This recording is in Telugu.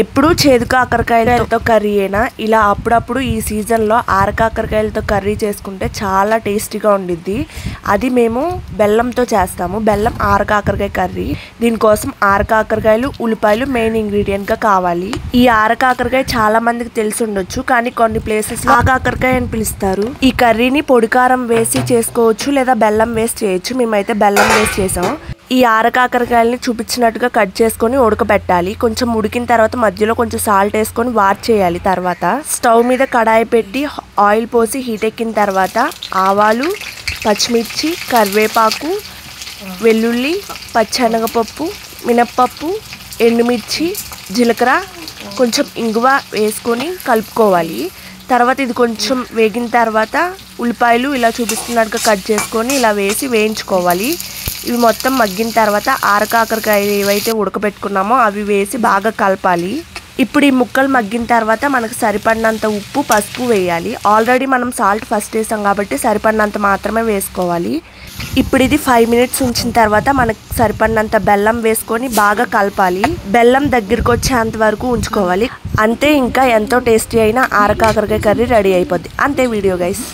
ఎప్పుడు చేదు కాకరకాయలతో కర్రీయేనా, ఇలా అప్పుడప్పుడు ఈ సీజన్లో ఆరకాకరకాయలతో కర్రీ చేసుకుంటే చాలా టేస్టీగా ఉండిద్ది. అది మేము బెల్లంతో చేస్తాము. బెల్లం ఆరకాకరకాయ కర్రీ. దీనికోసం ఆరకాకరకాయలు, ఉల్లిపాయలు మెయిన్ ఇంగ్రీడియంట్గా కావాలి. ఈ ఆరకాకరకాయ చాలా మందికి తెలిసి ఉండొచ్చు, కానీ కొన్ని ప్లేసెస్లో ఆకాకరకాయ అని పిలుస్తారు. ఈ కర్రీని పొడికారం వేసి చేసుకోవచ్చు, లేదా బెల్లం వేసి చేయొచ్చు. మేమైతే బెల్లం వేసి చేసాం. ఈ ఆరకాకరకాయలని చూపించినట్టుగా కట్ చేసుకొని ఉడకబెట్టాలి. కొంచెం ఉడికిన తర్వాత మధ్యలో కొంచెం సాల్ట్ వేసుకొని వాట్ చేయాలి. తర్వాత స్టవ్ మీద కడాయి పెట్టి ఆయిల్ పోసి హీట్ ఎక్కిన తర్వాత ఆవాలు, పచ్చిమిర్చి, కరివేపాకు, వెల్లుల్లి, పచ్చెనగపప్పు, మినప్పప్పు, ఎండుమిర్చి, జీలకర్ర, కొంచెం ఇంగువ వేసుకొని కలుపుకోవాలి. తర్వాత ఇది కొంచెం వేగిన తర్వాత ఉల్లిపాయలు ఇలా చూపిస్తున్నట్టుగా కట్ చేసుకొని ఇలా వేసి వేయించుకోవాలి. ఇవి మొత్తం మగ్గిన తర్వాత ఆరకాకరకాయ ఏవైతే ఉడకబెట్టుకున్నామో అవి వేసి బాగా కలపాలి. ఇప్పుడు ఈ ముక్కలు మగ్గిన తర్వాత మనకు సరిపడినంత ఉప్పు, పసుపు వేయాలి. ఆల్రెడీ మనం సాల్ట్ ఫస్ట్ వేసాం కాబట్టి సరిపడినంత మాత్రమే వేసుకోవాలి. ఇప్పుడు ఇది 5 మినిట్స్ ఉంచిన తర్వాత మనకు సరిపడినంత బెల్లం వేసుకొని బాగా కలపాలి. బెల్లం దగ్గరికి వచ్చేంత వరకు ఉంచుకోవాలి. అంతే, ఇంకా ఎంతో టేస్టీ అయిన ఆరకాకరకాయ కర్రీ రెడీ అయిపోద్ది. అంతే వీడియో గైస్.